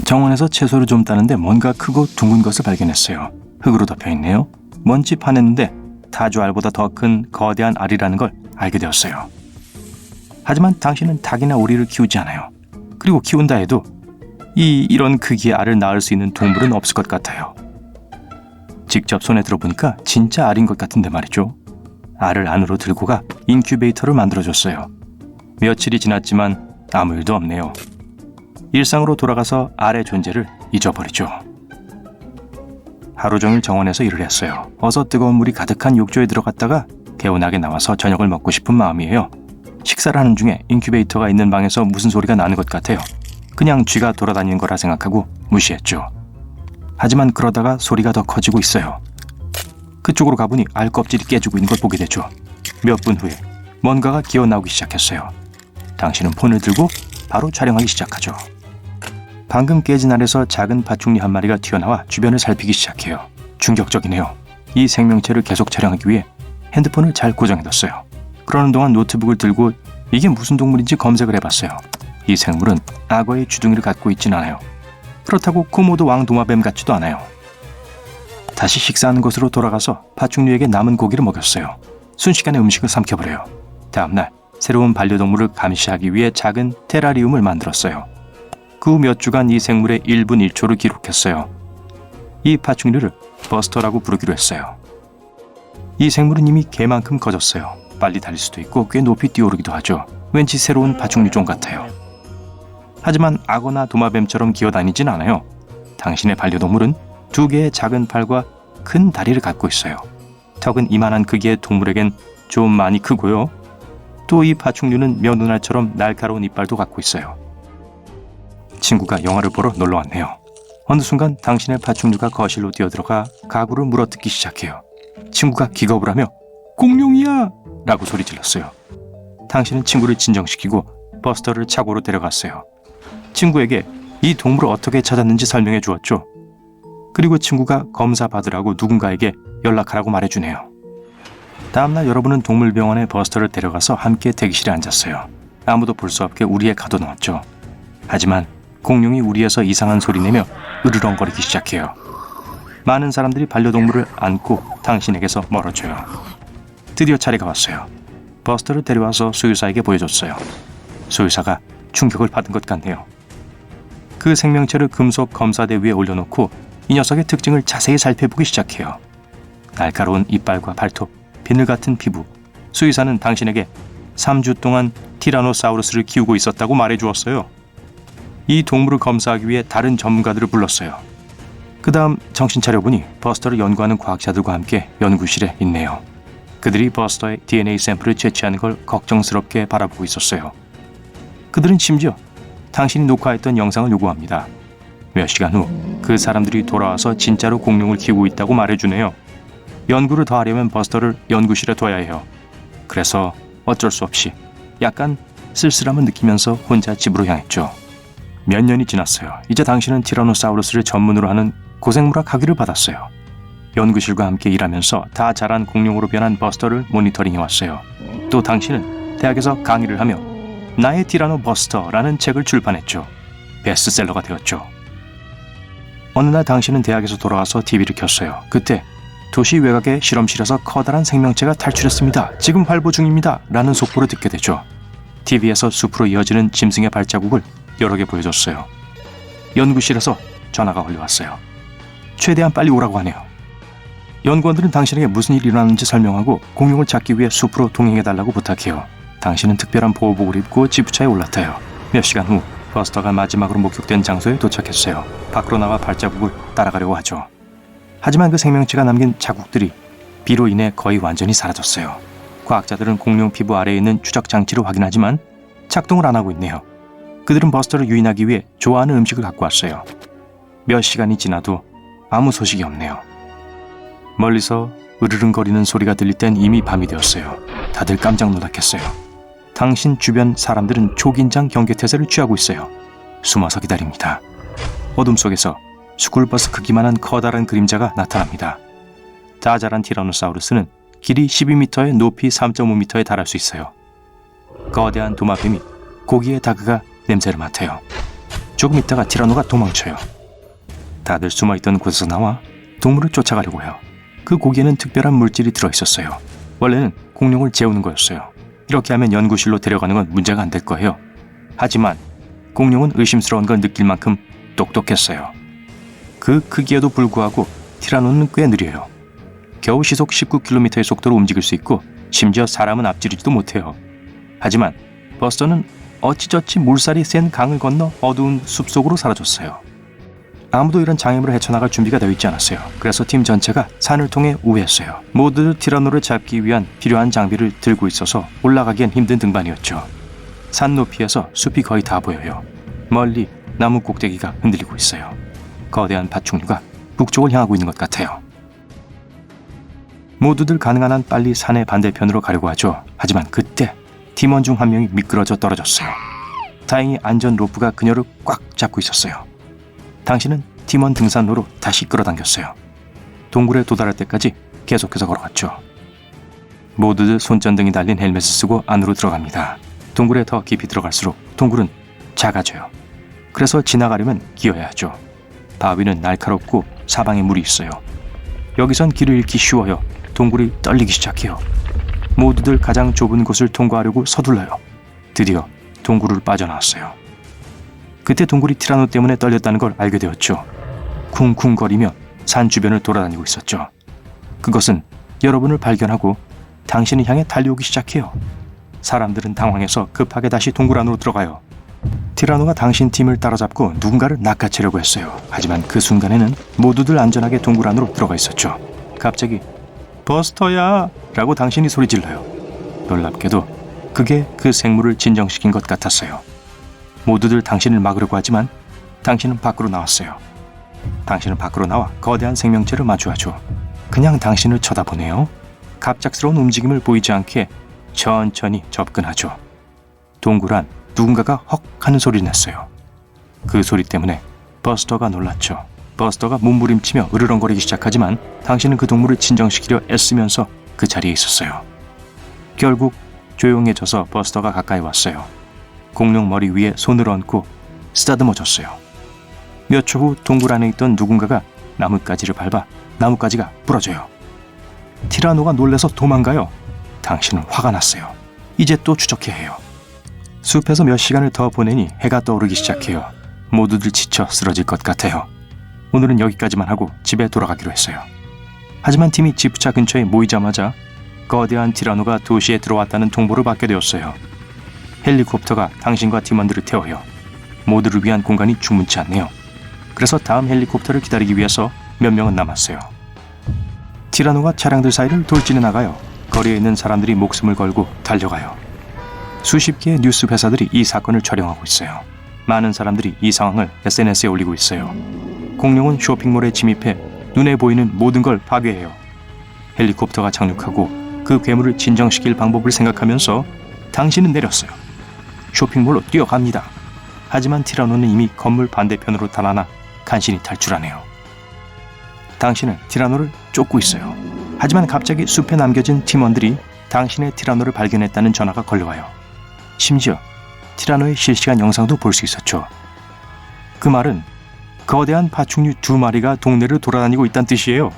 정원에서 채소를 좀 따는데 뭔가 크고 둥근 것을 발견했어요. 흙으로 덮여있네요. 먼지 파냈는데 타조알보다 더 큰 거대한 알이라는 걸 알게 되었어요. 하지만 당신은 닭이나 오리를 키우지 않아요. 그리고 키운다 해도 이런 크기의 알을 낳을 수 있는 동물은 없을 것 같아요. 직접 손에 들어보니까 진짜 알인 것 같은데 말이죠. 알을 안으로 들고 가 인큐베이터를 만들어줬어요. 며칠이 지났지만 아무 일도 없네요. 일상으로 돌아가서 알의 존재를 잊어버리죠. 하루 종일 정원에서 일을 했어요. 어서 뜨거운 물이 가득한 욕조에 들어갔다가 개운하게 나와서 저녁을 먹고 싶은 마음이에요. 식사를 하는 중에 인큐베이터가 있는 방에서 무슨 소리가 나는 것 같아요. 그냥 쥐가 돌아다니는 거라 생각하고 무시했죠. 하지만 그러다가 소리가 더 커지고 있어요. 그쪽으로 가보니 알 껍질이 깨지고 있는 걸 보게 되죠. 몇 분 후에 뭔가가 기어나오기 시작했어요. 당신은 폰을 들고 바로 촬영하기 시작하죠. 방금 깨진 알에서 작은 파충류 한 마리가 튀어나와 주변을 살피기 시작해요. 충격적이네요. 이 생명체를 계속 촬영하기 위해 핸드폰을 잘 고정해뒀어요. 그러는 동안 노트북을 들고 이게 무슨 동물인지 검색을 해봤어요. 이 생물은 악어의 주둥이를 갖고 있진 않아요. 그렇다고 코모도 왕도마뱀 같지도 않아요. 다시 식사하는 곳으로 돌아가서 파충류에게 남은 고기를 먹였어요. 순식간에 음식을 삼켜버려요. 다음날 새로운 반려동물을 감시하기 위해 작은 테라리움을 만들었어요. 그 후 몇 주간 이 생물의 1분 1초를 기록했어요. 이 파충류를 버스터라고 부르기로 했어요. 이 생물은 이미 개만큼 커졌어요. 빨리 달릴 수도 있고 꽤 높이 뛰어오르기도 하죠. 왠지 새로운 파충류종 같아요. 하지만 악어나 도마뱀처럼 기어다니진 않아요. 당신의 반려동물은 2개의 작은 팔과 큰 다리를 갖고 있어요. 턱은 이만한 크기의 동물에겐 좀 많이 크고요. 또 이 파충류는 며느날처럼 날카로운 이빨도 갖고 있어요. 친구가 영화를 보러 놀러 왔네요. 어느 순간 당신의 파충류가 거실로 뛰어들어가 가구를 물어뜯기 시작해요. 친구가 기겁을 하며 공룡이야! 라고 소리 질렀어요. 당신은 친구를 진정시키고 버스터를 차고로 데려갔어요. 친구에게 이 동물을 어떻게 찾았는지 설명해 주었죠. 그리고 친구가 검사 받으라고 누군가에게 연락하라고 말해주네요. 다음날 여러분은 동물병원에 버스터를 데려가서 함께 대기실에 앉았어요. 아무도 볼 수 없게 우리에 가둬놓았죠. 하지만 공룡이 우리에서 이상한 소리 내며 으르렁거리기 시작해요. 많은 사람들이 반려동물을 안고 당신에게서 멀어져요. 드디어 차례가 왔어요. 버스터를 데려와서 수의사에게 보여줬어요. 수의사가 충격을 받은 것 같네요. 그 생명체를 금속 검사대 위에 올려놓고 이 녀석의 특징을 자세히 살펴보기 시작해요. 날카로운 이빨과 발톱, 비늘 같은 피부. 수의사는 당신에게 3주 동안 티라노사우루스를 키우고 있었다고 말해주었어요. 이 동물을 검사하기 위해 다른 전문가들을 불렀어요. 그 다음 정신 차려보니 버스터를 연구하는 과학자들과 함께 연구실에 있네요. 그들이 버스터의 DNA 샘플을 채취하는 걸 걱정스럽게 바라보고 있었어요. 그들은 심지어 당신이 녹화했던 영상을 요구합니다. 몇 시간 후 그 사람들이 돌아와서 진짜로 공룡을 키우고 있다고 말해주네요. 연구를 더 하려면 버스터를 연구실에 둬야 해요. 그래서 어쩔 수 없이 약간 쓸쓸함을 느끼면서 혼자 집으로 향했죠. 몇 년이 지났어요. 이제 당신은 티라노사우루스를 전문으로 하는 고생물학 학위를 받았어요. 연구실과 함께 일하면서 다 자란 공룡으로 변한 버스터를 모니터링해왔어요. 또 당신은 대학에서 강의를 하며 나의 티라노 버스터라는 책을 출판했죠. 베스트셀러가 되었죠. 어느 날 당신은 대학에서 돌아와서 TV를 켰어요. 그때 도시 외곽의 실험실에서 커다란 생명체가 탈출했습니다. 지금 활보 중입니다. 라는 속보를 듣게 되죠. TV에서 숲으로 이어지는 짐승의 발자국을 여러 개 보여줬어요. 연구실에서 전화가 걸려왔어요. 최대한 빨리 오라고 하네요. 연구원들은 당신에게 무슨 일이 일어났는지 설명하고 공룡을 찾기 위해 숲으로 동행해달라고 부탁해요. 당신은 특별한 보호복을 입고 지프차에 올라타요. 몇 시간 후 버스터가 마지막으로 목격된 장소에 도착했어요. 밖으로 나와 발자국을 따라가려고 하죠. 하지만 그 생명체가 남긴 자국들이 비로 인해 거의 완전히 사라졌어요. 과학자들은 공룡 피부 아래에 있는 추적 장치를 확인하지만 작동을 안 하고 있네요. 그들은 버스터를 유인하기 위해 좋아하는 음식을 갖고 왔어요. 몇 시간이 지나도 아무 소식이 없네요. 멀리서 으르릉거리는 소리가 들릴 땐 이미 밤이 되었어요. 다들 깜짝 놀랐겠어요. 당신 주변 사람들은 초긴장 경계태세를 취하고 있어요. 숨어서 기다립니다. 어둠 속에서 스쿨버스 크기만한 커다란 그림자가 나타납니다. 다 자란 티라노사우루스는 길이 12m에 높이 3.5m에 달할 수 있어요. 거대한 도마뱀이 고기에 다가가 냄새를 맡아요. 조금 있다가 티라노가 도망쳐요. 다들 숨어있던 곳에서 나와 동물을 쫓아가려고 해요. 그 고기에는 특별한 물질이 들어있었어요. 원래는 공룡을 재우는 거였어요. 이렇게 하면 연구실로 데려가는 건 문제가 안 될 거예요. 하지만 공룡은 의심스러운 걸 느낄 만큼 똑똑했어요. 그 크기에도 불구하고 티라노는 꽤 느려요. 겨우 시속 19km의 속도로 움직일 수 있고 심지어 사람은 앞지르지도 못해요. 하지만 버스터는 어찌저찌 물살이 센 강을 건너 어두운 숲속으로 사라졌어요. 아무도 이런 장애물을 헤쳐나갈 준비가 되어 있지 않았어요. 그래서 팀 전체가 산을 통해 우회했어요. 모두 티라노를 잡기 위한 필요한 장비를 들고 있어서 올라가기엔 힘든 등반이었죠. 산 높이에서 숲이 거의 다 보여요. 멀리 나무 꼭대기가 흔들리고 있어요. 거대한 파충류가 북쪽을 향하고 있는 것 같아요. 모두들 가능한 한 빨리 산의 반대편으로 가려고 하죠. 하지만 그때 팀원 중 한 명이 미끄러져 떨어졌어요. 다행히 안전 로프가 그녀를 꽉 잡고 있었어요. 당신은 팀원 등산로로 다시 끌어당겼어요. 동굴에 도달할 때까지 계속해서 걸어갔죠. 모두들 손전등이 달린 헬멧을 쓰고 안으로 들어갑니다. 동굴에 더 깊이 들어갈수록 동굴은 작아져요. 그래서 지나가려면 기어야 하죠. 바위는 날카롭고 사방에 물이 있어요. 여기선 길을 잃기 쉬워요. 동굴이 떨리기 시작해요. 모두들 가장 좁은 곳을 통과하려고 서둘러요. 드디어 동굴을 빠져나왔어요. 그때 동굴이 티라노 때문에 떨렸다는 걸 알게 되었죠. 쿵쿵거리며 산 주변을 돌아다니고 있었죠. 그것은 여러분을 발견하고 당신을 향해 달려오기 시작해요. 사람들은 당황해서 급하게 다시 동굴 안으로 들어가요. 티라노가 당신 팀을 따라잡고 누군가를 낚아채려고 했어요. 하지만 그 순간에는 모두들 안전하게 동굴 안으로 들어가 있었죠. 갑자기 버스터야! 라고 당신이 소리질러요. 놀랍게도 그게 그 생물을 진정시킨 것 같았어요. 모두들 당신을 막으려고 하지만 당신은 밖으로 나왔어요. 당신은 밖으로 나와 거대한 생명체를 마주하죠. 그냥 당신을 쳐다보네요. 갑작스러운 움직임을 보이지 않게 천천히 접근하죠. 동굴 안 누군가가 헉 하는 소리를 냈어요. 그 소리 때문에 버스터가 놀랐죠. 버스터가 몸부림치며 으르렁거리기 시작하지만 당신은 그 동물을 진정시키려 애쓰면서 그 자리에 있었어요. 결국 조용해져서 버스터가 가까이 왔어요. 공룡 머리 위에 손을 얹고 쓰다듬어줬어요. 몇 초 후 동굴 안에 있던 누군가가 나뭇가지를 밟아 나뭇가지가 부러져요. 티라노가 놀라서 도망가요. 당신은 화가 났어요. 이제 또 추적해야 해요. 숲에서 몇 시간을 더 보내니 해가 떠오르기 시작해요. 모두들 지쳐 쓰러질 것 같아요. 오늘은 여기까지만 하고 집에 돌아가기로 했어요. 하지만 팀이 지프차 근처에 모이자마자 거대한 티라노가 도시에 들어왔다는 통보를 받게 되었어요. 헬리콥터가 당신과 팀원들을 태워요. 모두를 위한 공간이 충분치 않네요. 그래서 다음 헬리콥터를 기다리기 위해서 몇 명은 남았어요. 티라노가 차량들 사이를 돌진해 나가요. 거리에 있는 사람들이 목숨을 걸고 달려가요. 수십 개의 뉴스 회사들이 이 사건을 촬영하고 있어요. 많은 사람들이 이 상황을 SNS에 올리고 있어요. 공룡은 쇼핑몰에 침입해 눈에 보이는 모든 걸 파괴해요. 헬리콥터가 착륙하고 그 괴물을 진정시킬 방법을 생각하면서 당신은 내렸어요. 쇼핑몰로 뛰어갑니다. 하지만 티라노는 이미 건물 반대편으로 달아나 간신히 탈출하네요. 당신은 티라노를 쫓고 있어요. 하지만 갑자기 숲에 남겨진 팀원들이 당신의 티라노를 발견했다는 전화가 걸려와요. 심지어 티라노의 실시간 영상도 볼 수 있었죠. 그 말은 거대한 파충류 2마리가 동네를 돌아다니고 있다는 뜻이에요.